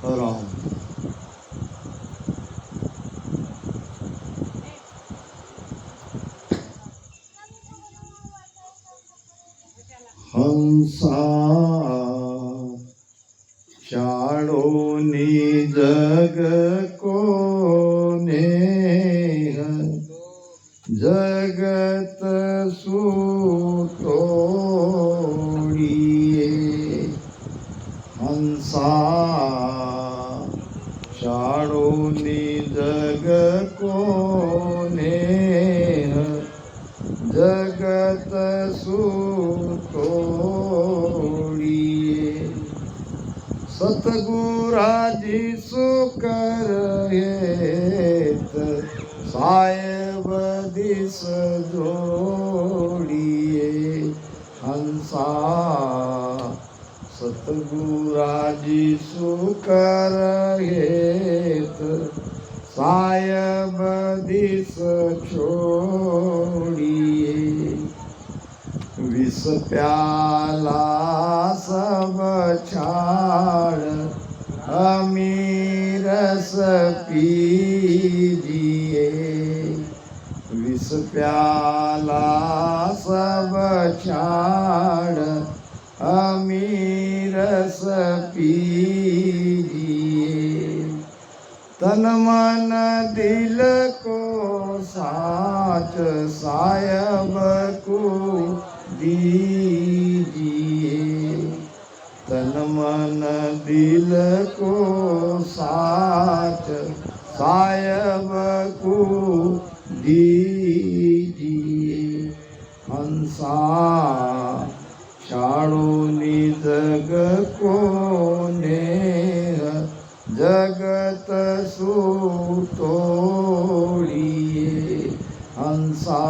રામ હંસા ચાળોની જગ કોને જગત સુતોડીએ હંસા ચાળોની જગ કોને જગત સુતોડીએ સતગુરાજી સુકર હેત સાહેબ દિસ જોડીએ હંસા સતગુરાજી સુકર હેત સાહેબ દિસ છોડીએ વિષ પ્યાલા સબ છાડ અમીરસ પીજીએ વિષ પ્યાલા સબ છાડ અમીરસ પીજીએ तन मन दिल को साच सायब को दीजिए तन मन दिल को साच सायब को दीजिए हंसा शाळोनी जग कोने जगत सुतोड़िए हंसा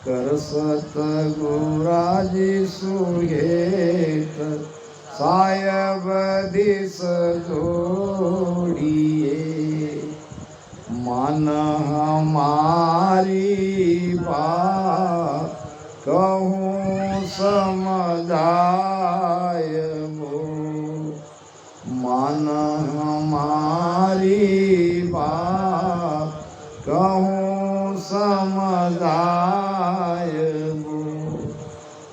करसत गुराजी सुहेत सायब दिस जोड़िए मन हमारी बात कहूँ समझाय मन हमारी बात कहूँ समझाय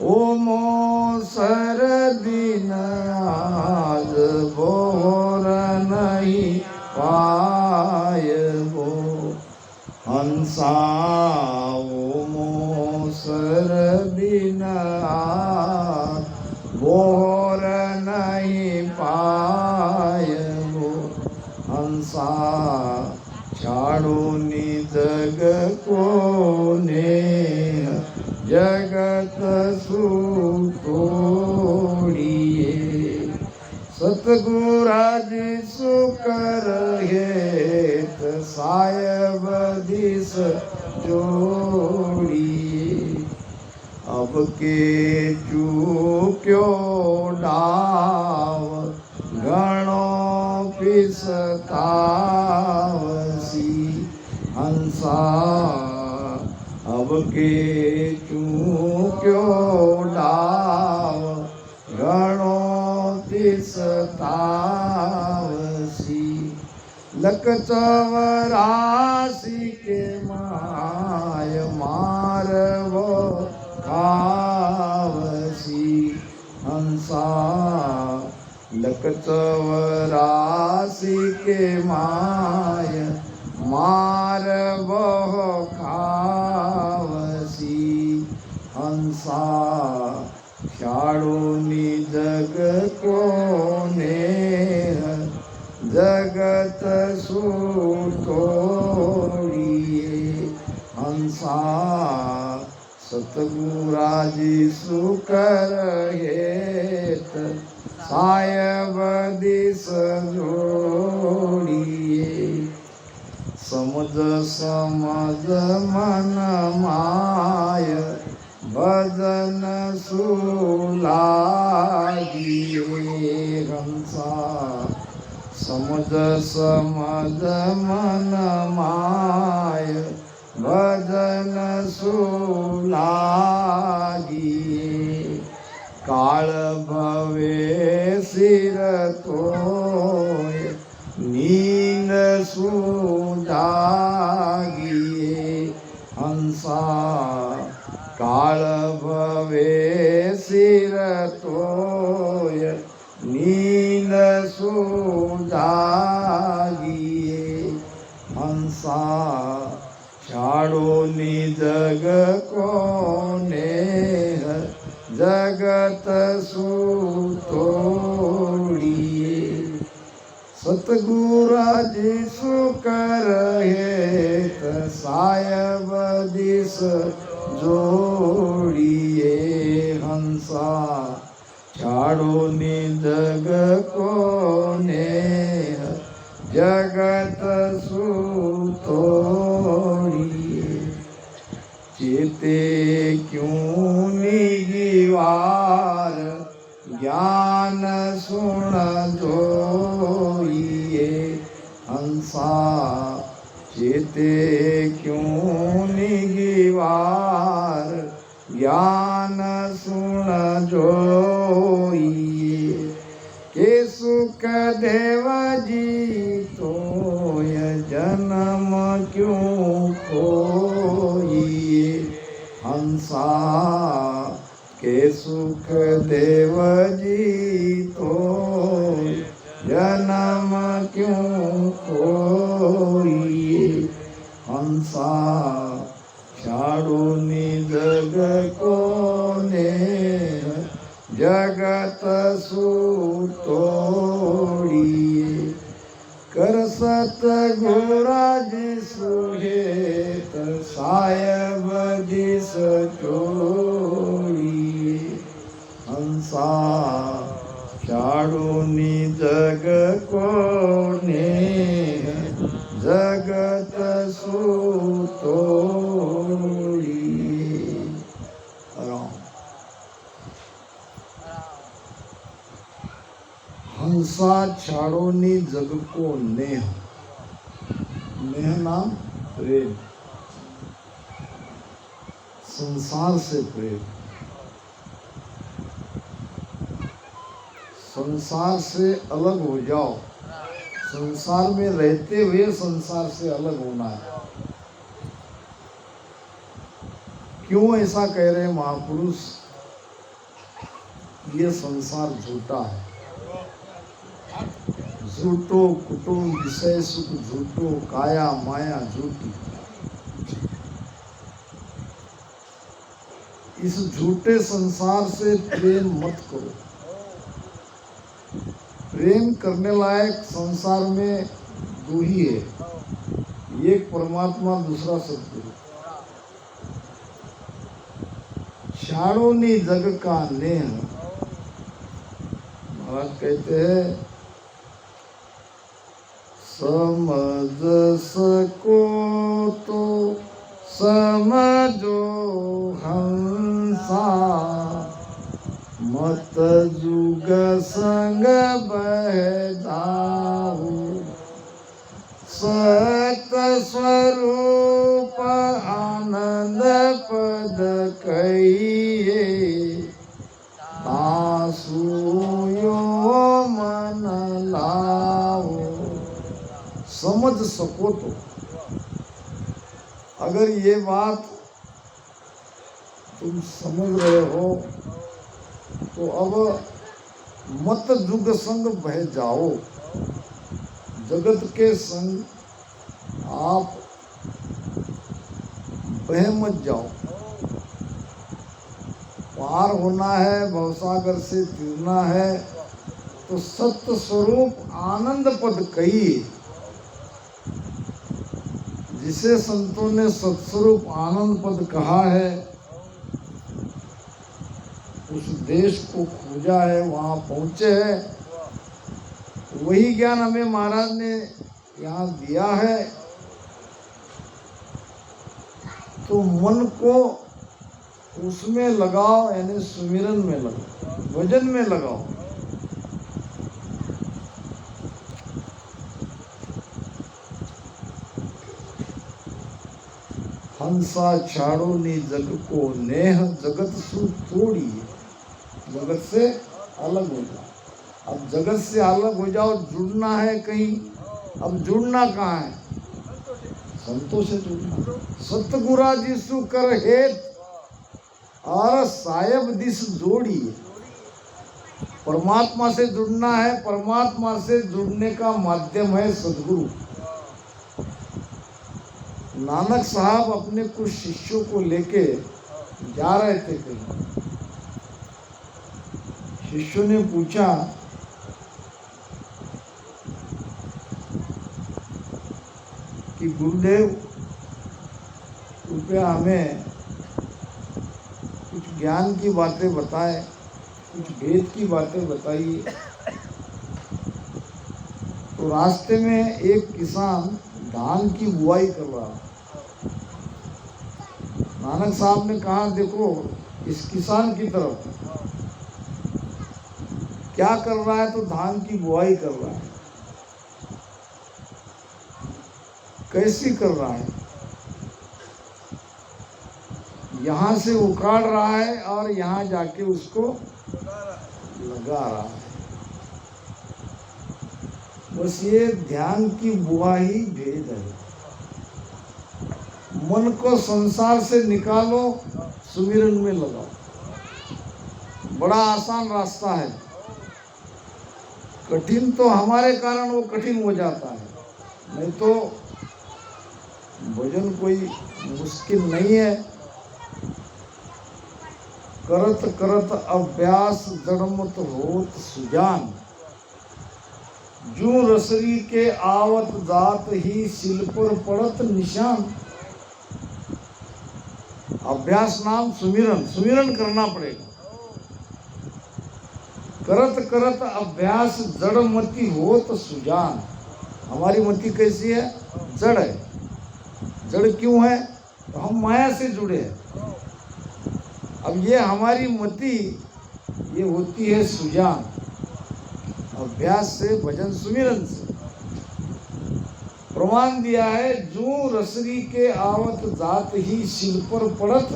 ओ मोसर दिन आज बोर नहीं पायबो हंसा ओ मोसर दिन आज बोर नहीं पायबो हंसा छाड़ोनी जग कोने जगत सुतोड़िए सतगुराजी सुकर हेत सायब दिस जोड़िए अब के चूक्यो डाव गणो पिसतावसी हंसा अब के चूक्यो डाव गणो पिसतावसी लक चवरासी के माय मारवो खावसी हंसा लक चवरासी के माय मारवो खावसी हंसा शाळोनी जग कोने जगत सुतोड़िए हंसा सतगुराजी सुकर हेत सायब दिस जोड़िए समझ समझ मन माय भजन सुलागिए हंसा समझ समझ मन माय भजन सुलागिए काळ भवे सिर तोय नींद सुजागिए हंसा काल भवे सिर तोय नींद सुजागिए हंसा छाड़ो जग को नेह जगत सुतोड़िए सतगुराज सुकर हेत सायब दिस जोड़िए हंसा छाड़ो जग को नेह जगत सुतोड़िए चेते क्यों निगिवार ज्ञान सुन जोइए हंसा चेते क्यों निगिवार ज्ञान सुन जोइए के सुख देव जी तो जन्म क्यों खोइए हंसा के सुख देव जी तो जन्म क्यों खोइए हंसा छाड़ो जग को नेह जगत सुतोड़िए कर सतगुराज सुहेत सायब दिस जोड़िए हंसा छाड़ो जग को नेह जगत सुतोड़िए हंसा छाड़ोनी जग को नेह नेह नाम प्रेम संसार से प्रेम संसार से अलग हो जाओ संसार में रहते हुए संसार से अलग होना है क्यों ऐसा कह रहे महापुरुष ये संसार झूठा है झूठो कुटुंब विषय सुख झूठो काया माया झूठी इस झूठे संसार से प्रेम मत करो प्रेम करने लायक संसार में दो ही है एक परमात्मा दूसरा सतगुरु छाड़ोनी जग का नेह महाराज कहते हैं समझ सको तो समझो हंसा मत जुग संग बह जाओ सत स्वरूप आनंद पद कहिए दासु यो मन लाओ समझ सको तो अगर ये बात तुम समझ रहे हो तो अब मत जुग संग बह जाओ जगत के संग आप बह मत जाओ पार होना है भवसागर से तीरना है तो सत्य स्वरूप आनंद पद कहिए जिसे संतों ने सत्स्वरूप आनंद पद कहा है उस देश को खोजा है वहां पहुंचे हैं वही ज्ञान हमें महाराज ने यहाँ दिया है तो मन को उसमें लगाओ यानी सुमिरन में लगाओ भजन में लगाओ हंसा छाड़ो नी जग को नेह जगत सु तोड़िए जगत से अलग हो जाओ अब जगत से अलग हो जाओ, जुड़ना है कहीं, अब जुड़ना कहाँ है? संतों से जुड़ना। सतगुरा जिसु कर हेत और साहेब दिस जोड़ी। परमात्मा से जुड़ना है, परमात्मा से जुड़ने का माध्यम है सदगुरु। नानक साहब अपने कुछ शिष्यों को लेके जा रहे थे कहीं। शिष्यों ने पूछा कि गुरुदेव कृपया हमें कुछ ज्ञान की बातें बताएं, कुछ वेद की बातें बताइए। तो रास्ते में एक किसान धान की बुआई कर रहा। नानक साहब ने कहा, देखो इस किसान की तरफ, क्या कर रहा है? तो धान की बुआई कर रहा है। कैसी कर रहा है? यहाँ से उखाड़ रहा है और यहाँ जाके उसको लगा रहा है। बस ये ध्यान की बुआ ही भेद है। मन को संसार से निकालो, सुमिरन में लगाओ। बड़ा आसान रास्ता है। कठिन तो हमारे कारण वो कठिन हो जाता है, नहीं तो भजन कोई मुश्किल नहीं है। करत करत अभ्यास जड़मत होत सुजान, जू रसरी के आवत जात ही सिल पर पड़त निशान। अभ्यास नाम सुमिरन, सुमिरन करना पड़ेगा। करत करत अभ्यास जड़ मति होत सुजान। हमारी मति कैसी है? जड़ है। जड़ क्यों है? तो हम माया से जुड़े हैं। अब ये हमारी मति ये होती है सुजान, अभ्यास से, भजन सुमिरन से। प्रमाण दिया है, जू रसरी के आवत जात ही सिल पर पड़त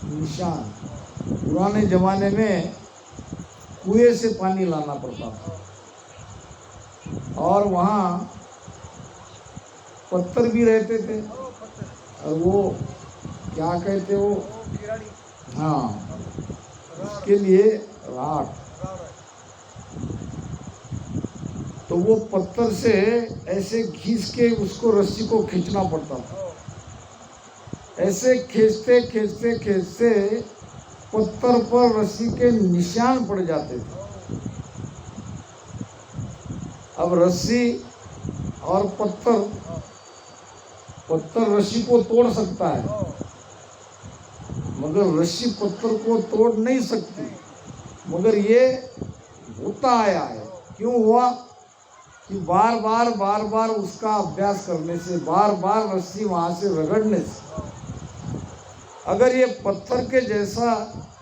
निशान। पुराने जमाने में कुएं से पानी लाना पड़ता था और वहाँ पत्थर भी रहते थे और वो क्या कहते हो, हाँ, उसके लिए राख। तो वो पत्थर से ऐसे घिस के उसको रस्सी को खींचना पड़ता था। ऐसे खींचते खींचते खींचते पत्थर पर रस्सी के निशान पड़ जाते थे। अब रस्सी और पत्थर रस्सी को तोड़ सकता है, मगर रस्सी पत्थर को तोड़ नहीं सकती। मगर ये होता आया है। क्यों हुआ? कि बार बार उसका अभ्यास करने से, बार बार रस्सी वहां से रगड़ने से, अगर ये पत्थर के जैसा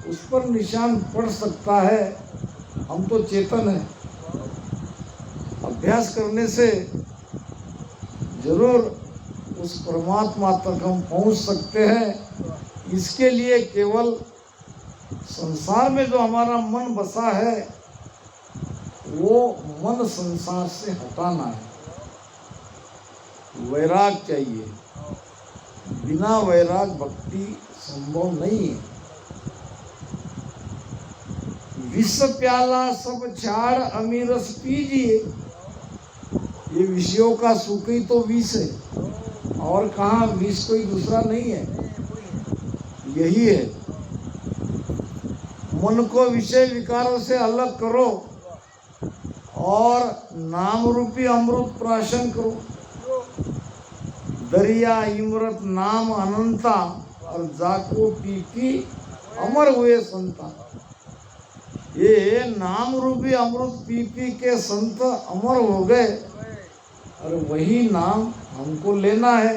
उस पर निशान पड़ सकता है, हम तो चेतन हैं। अभ्यास करने से जरूर उस परमात्मा तक हम पहुंच सकते हैं। इसके लिए केवल संसार में जो हमारा मन बसा है, वो मन संसार से हटाना है। वैराग चाहिए। बिना वैराग भक्ति संभव नहीं है। विष प्याला सब छाड़ अमीरस पीजिए। ये विषयों का सुख ही तो विष है, और कहाँ विष कोई दूसरा नहीं है, यही है। मन को विषय विकारों से अलग करो और नाम रूपी अमृत प्राशन करो। दरिया इमरत नाम अनंता, और जाको पी अमर हुए संता। ये नाम रूपी अमृत पी के संत अमर हो गए, और वही नाम हमको लेना है।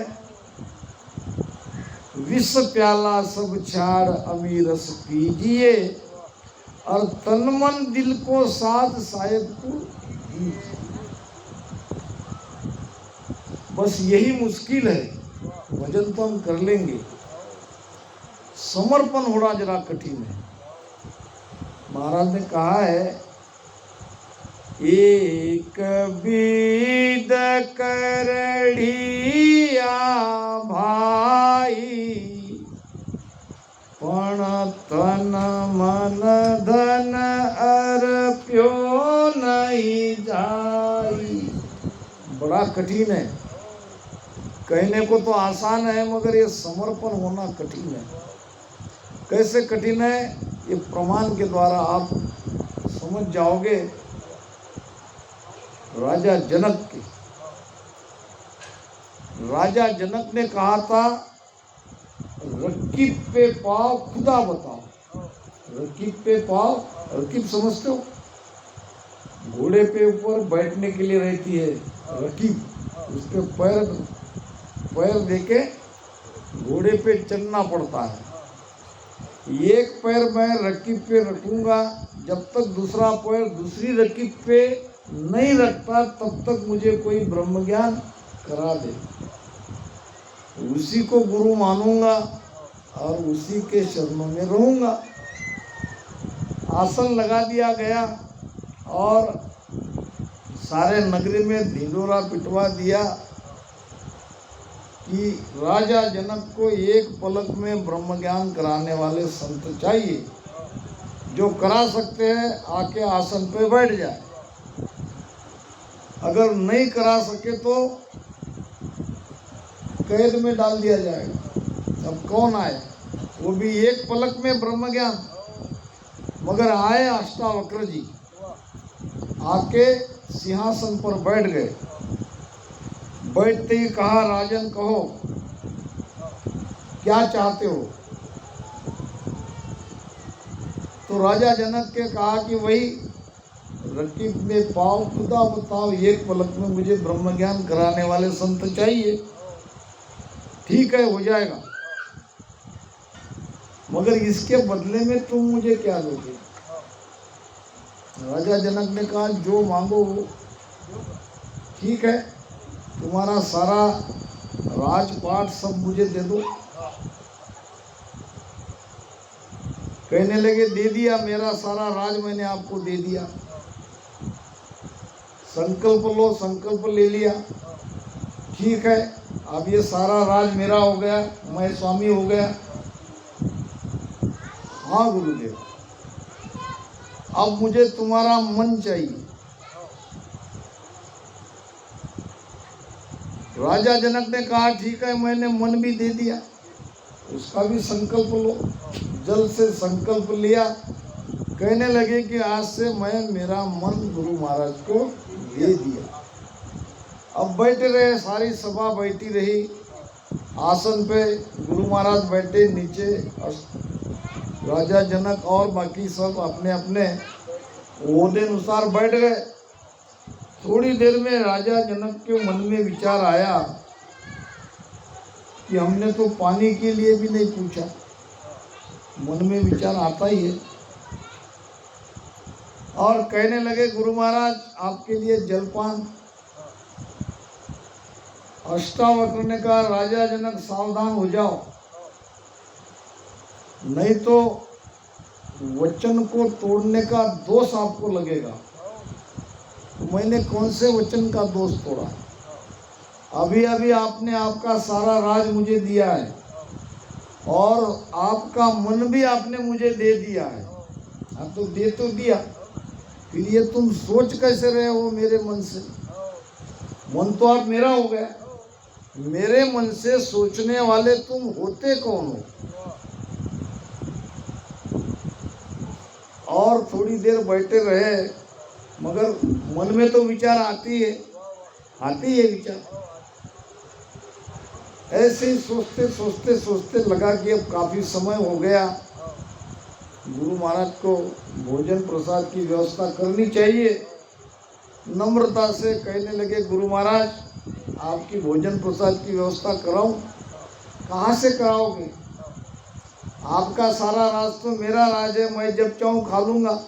विष प्याला सब छाड़ अमीरस पीजिए, और तन मन दिल को साध साहेब को दीजिए। बस यही मुश्किल है। भजन तो हम कर लेंगे, समर्पण होना जरा कठिन है। महाराज ने कहा है एक बीद करड़िया भाई, पण तन मन धन अर्प्यो नहीं जाई। बड़ा कठिन है, कहने को तो आसान है मगर ये समर्पण होना कठिन है। कैसे कठिन है ये प्रमाण के द्वारा आप समझ जाओगे। राजा जनक ने कहा था रकीब पे पाव खुदा बताओ। रकीब पे पाव, रकीब समझते हो, घोड़े पे ऊपर बैठने के लिए रहती है रकीब, उसके पैर देके घोड़े पे चलना पड़ता है। एक पैर मैं रकीब पे रखूंगा, जब तक दूसरा पैर दूसरी रकीब पे नहीं रखता तब तक मुझे कोई ब्रह्म ज्ञान करा दे। उसी को गुरु मानूंगा और उसी के शरणों में रहूंगा। आसन लगा दिया गया और सारे नगरी में ढिंढोरा पिटवा दिया कि राजा जनक को एक पलक में ब्रह्म ज्ञान कराने वाले संत चाहिए। जो करा सकते हैं आके आसन पे बैठ जाए, अगर नहीं करा सके तो कैद में डाल दिया जाएगा। अब कौन आए, वो भी एक पलक में ब्रह्म ज्ञान। मगर आए अष्टावक्र जी, आके सिंहासन पर बैठ गए। बैठते ही कहा राजन कहो क्या चाहते हो। तो राजा जनक के कहा कि वही रकीब में पाव खुदा बताओ, एक पलक में मुझे ब्रह्म ज्ञान कराने वाले संत चाहिए। ठीक है, हो जाएगा, मगर इसके बदले में तुम मुझे क्या दोगे। राजा जनक ने कहा जो मांगो वो। ठीक है, तुम्हारा सारा राजपाट सब मुझे दे दो। कहने लगे दे दिया, मेरा सारा राज मैंने आपको दे दिया। संकल्प लो, संकल्प ले लिया। ठीक है, अब ये सारा राज मेरा हो गया, मैं स्वामी हो गया। हाँ गुरुदेव, अब मुझे तुम्हारा मन चाहिए। राजा जनक ने कहा ठीक है, मैंने मन भी दे दिया, उसका भी संकल्प लो। जल से संकल्प लिया। कहने लगे कि आज से मैं मेरा मन गुरु महाराज को दे दिया। अब बैठे रहे, सारी सभा बैठी रही आसन पे। गुरु महाराज बैठे नीचे, राजा जनक और बाकी सब अपने अपने ओहदे अनुसार बैठ गए। थोड़ी देर में राजा जनक के मन में विचार आया कि हमने तो पानी के लिए भी नहीं पूछा। मन में विचार आता ही है। और कहने लगे गुरु महाराज आपके लिए जलपान। अष्टावक्र ने कहा राजा जनक सावधान हो जाओ, नहीं तो वचन को तोड़ने का दोष आपको लगेगा। मैंने कौन से वचन का दोष तोड़ा? अभी अभी आपने आपका सारा राज मुझे दिया है और आपका मन भी आपने मुझे दे दिया है। हाँ तो दे तो दिया, फिर ये तुम सोच कैसे रहे हो मेरे मन से? मन तो आप मेरा हो गया, मेरे मन से सोचने वाले तुम होते कौन हो? और थोड़ी देर बैठे रहे, मगर मन में तो विचार आती है विचार। ऐसे ही सोचते सोचते सोचते लगा कि अब काफी समय हो गया, गुरु महाराज को भोजन प्रसाद की व्यवस्था करनी चाहिए। नम्रता से कहने लगे गुरु महाराज आपकी भोजन प्रसाद की व्यवस्था कराऊं? कहाँ से कराओगे? आपका सारा राज तो मेरा राज है, मैं जब चाहूँ खा लूँगा।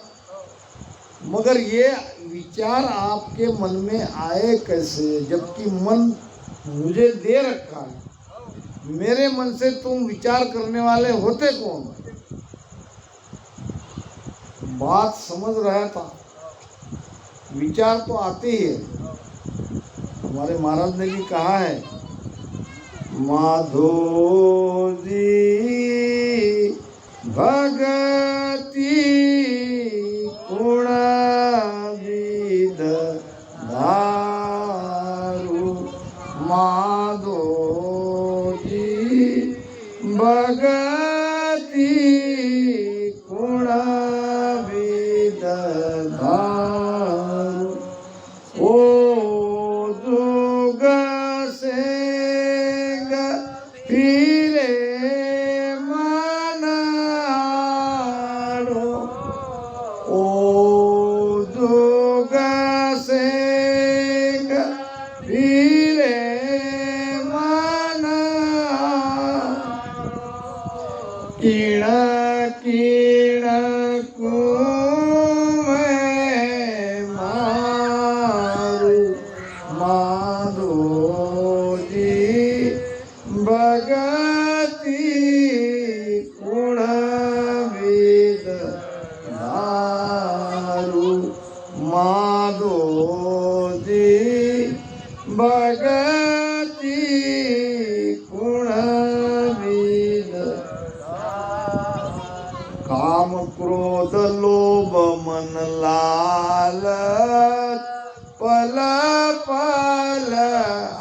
मगर ये विचार आपके मन में आए कैसे, जबकि मन मुझे दे रखा है? मेरे मन से तुम विचार करने वाले होते कौन? बात समझ रहा था। विचार तो आते ही है। हमारे महाराज ने भी कहा है, माधो जी भगति गुण विद धारू, माधो जी भगति गुण विद धारू, ओ जुग सेंग फिरे मन आड़ो, ओ जुग सेंग फिरे मन किण किण कुमें मारू, माधो जी भगति गुण विद धारू, माधो जी भगति गुण विद, काम क्रोध लोभ मन लालच पल पल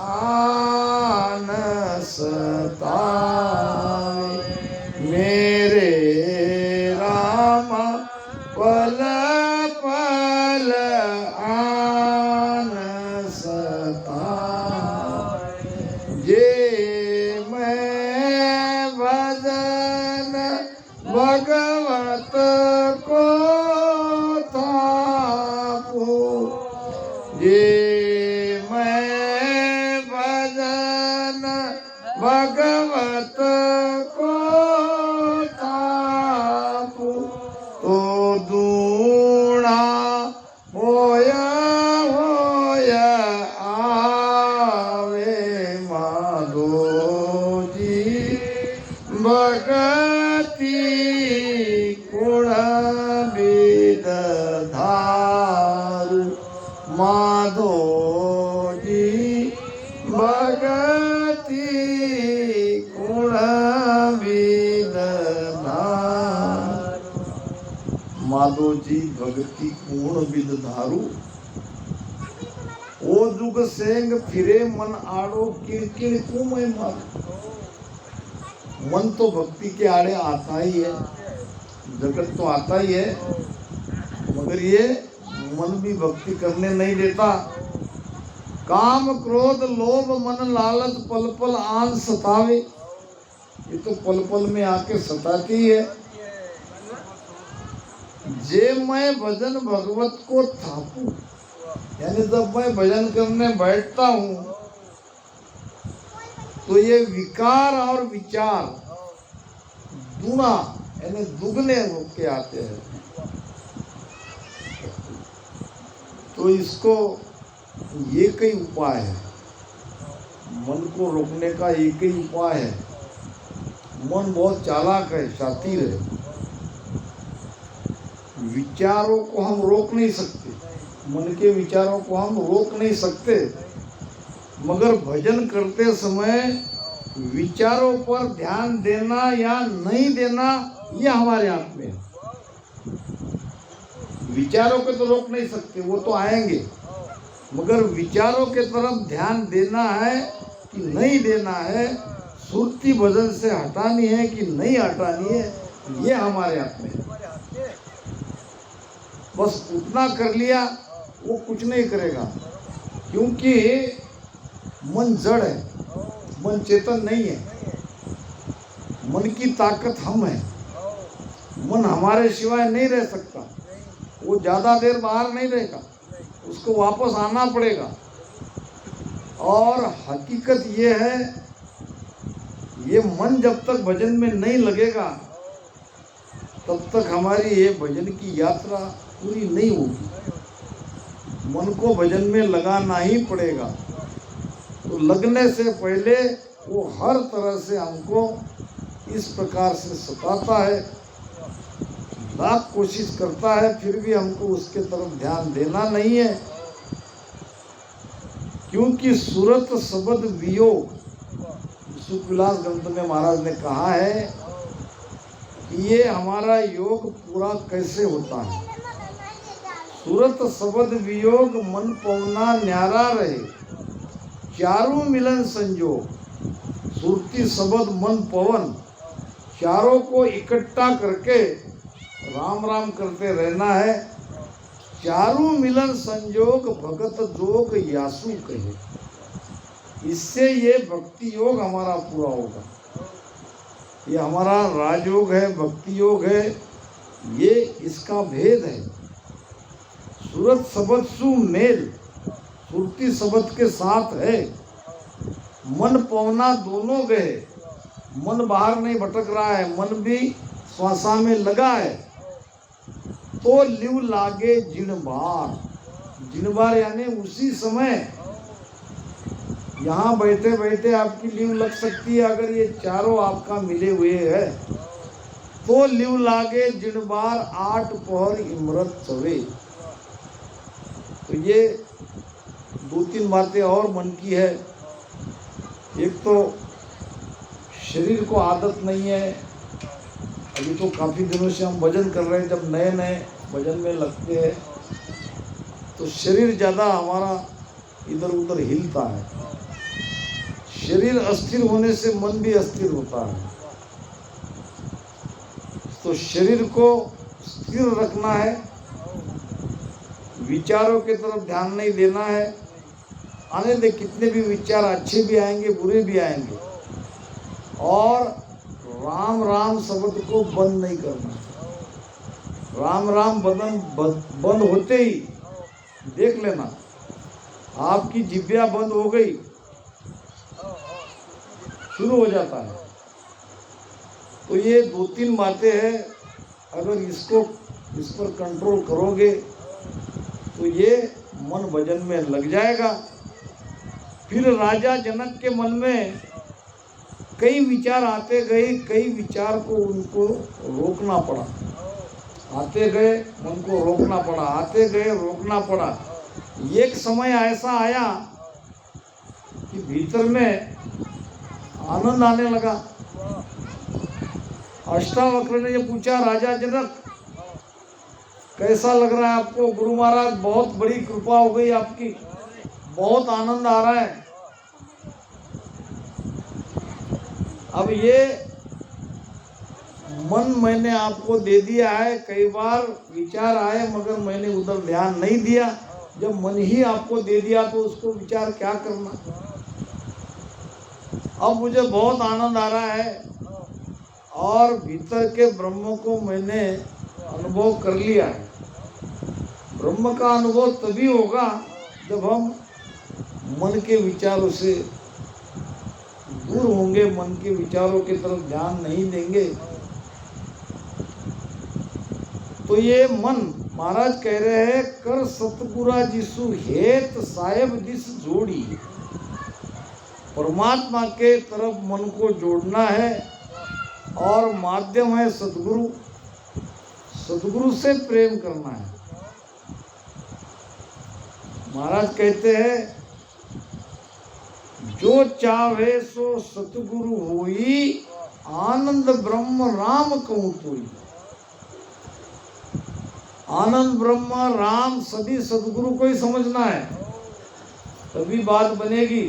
आन सतावे, मेरे राम पल पल आन सतावे, जे मैं भजन भगवत को थापू, ये मैं भजन भगवत को थापू, तो दूना होया होया आवे, माधो जी भगति गुण विद धारू, माधो जी भगति गुण विद धारू, माधो जी भगति गुण विद धारू, ओ जुग सेंग फिरे मन आड़ो, किणकिण कुमें मारू। मन तो भक्ति के आड़े आता ही है, जगत तो आता ही है, मगर ये मन भी भक्ति करने नहीं देता। काम क्रोध लोभ मन लालच पल पल आन सतावे, ये तो पल पल में आके सताती है। जे मैं भजन भगवत को थापू, यानी जब मैं भजन करने बैठता हूँ तो ये विकार और विचार दुना यानी दुगने होके आते हैं। तो इसको एक ही उपाय है, मन को रोकने का एक ही उपाय है। मन बहुत चालाक है, शातिर है, विचारों को हम रोक नहीं सकते, मन के विचारों को हम रोक नहीं सकते, मगर भजन करते समय विचारों पर ध्यान देना या नहीं देना ये हमारे हाथ में है। विचारों को तो रोक नहीं सकते, वो तो आएंगे, मगर विचारों के तरफ ध्यान देना है कि नहीं देना है, सुरती भजन से हटानी है कि नहीं हटानी है, ये हमारे हाथ में है। बस उतना कर लिया, वो कुछ नहीं करेगा, क्योंकि मन जड़ है, मन चेतन नहीं है। मन की ताकत हम है, मन हमारे सिवाय नहीं रह सकता, वो ज़्यादा देर बाहर नहीं रहेगा, उसको वापस आना पड़ेगा। और हकीकत ये है, ये मन जब तक भजन में नहीं लगेगा तब तक हमारी ये भजन की यात्रा पूरी नहीं होगी। मन को भजन में लगाना ही पड़ेगा। तो लगने से पहले वो हर तरह से हमको इस प्रकार से सताता है, लाख कोशिश करता है, फिर भी हमको उसके तरफ ध्यान देना नहीं है, क्योंकि सूरत शब्द वियोग, सुखविलास ग्रंथ में महाराज ने कहा है कि ये हमारा योग पूरा कैसे होता है। सूरत शब्द वियोग मन पवना न्यारा रहे, चारों मिलन संजोग। सुरती शब्द मन पवन, चारों को इकट्ठा करके राम राम करते रहना है। चारों मिलन संजोग भगत जोग यासु कहे। इससे ये भक्ति योग हमारा पूरा होगा। ये हमारा राजयोग है, भक्ति योग है, ये इसका भेद है। सूरत शब्द सु मेल सुरती शब्द के साथ है। मन पवना दोनों गए, मन बाहर नहीं भटक रहा है, मन भी श्वासा में लगा है। तो लिव लागे जिनबार, जिनबार यानी उसी समय यहाँ बैठे बैठे आपकी लिव लग सकती है। अगर ये चारों आपका मिले हुए है तो लिव लागे जिनबार आठ पहर इमरत चवे। तो ये दो तीन बातें और मन की है। एक तो शरीर को आदत नहीं है, अभी तो काफ़ी दिनों से हम भजन कर रहे हैं, जब नए नए भजन में लगते हैं तो शरीर ज़्यादा हमारा इधर उधर हिलता है। शरीर अस्थिर होने से मन भी अस्थिर होता है। तो शरीर को स्थिर रखना है, विचारों की तरफ ध्यान नहीं देना है। आने दे, कितने भी विचार अच्छे भी आएंगे बुरे भी आएंगे, और राम राम शब्द को बंद नहीं करना। राम राम बंद होते ही देख लेना आपकी जिब्या बंद हो गई, शुरू हो जाता है। तो ये दो तीन बातें हैं, अगर इस पर कंट्रोल करोगे तो ये मन भजन में लग जाएगा। फिर राजा जनक के मन में कई विचार आते गए, कई विचार को उनको रोकना पड़ा। आते गए मन को रोकना पड़ा, आते गए रोकना पड़ा। एक समय ऐसा आया कि भीतर में आनंद आने लगा। अष्टावक्र ने पूछा, राजा जनक कैसा लग रहा है आपको? गुरु महाराज बहुत बड़ी कृपा हो गई आपकी, बहुत आनंद आ रहा है। अब ये मन मैंने आपको दे दिया है, कई बार विचार आए मगर मैंने उधर ध्यान नहीं दिया। जब मन ही आपको दे दिया तो उसको विचार क्या करना। अब मुझे बहुत आनंद आ रहा है और भीतर के ब्रह्म को मैंने अनुभव कर लिया है। ब्रह्म का अनुभव तभी होगा जब हम मन के विचारों से दूर होंगे, मन के विचारों की तरफ ध्यान नहीं देंगे। तो ये मन महाराज कह रहे हैं, कर सतगुरा जिसु हेत साहेब दिस जोड़ी। परमात्मा के तरफ मन को जोड़ना है और माध्यम है सतगुरु। सतगुरु से प्रेम करना है। महाराज कहते हैं, जो चाहे सो सतगुरु होई, आनंद ब्रह्म राम कहूँ तोई। आनंद ब्रह्म राम सभी सतगुरु को ही समझना है, तभी बात बनेगी।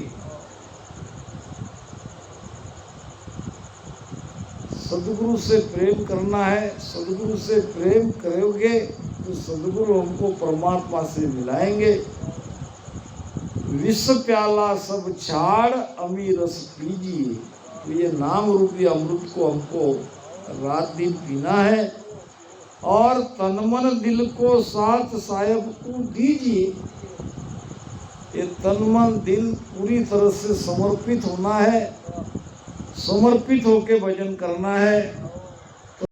सदगुरु से प्रेम करना है। सदगुरु से प्रेम करोगे तो सदगुरु हमको परमात्मा से मिलाएंगे। विष प्याला सब छाड़ अमी रस पीजिए। तो ये नाम रूपी अमृत को हमको रात दिन पीना है और तन मन दिल को साथ साहेब को दीजिए। ये तन मन दिल पूरी तरह से समर्पित होना है, समर्पित होके भजन करना है।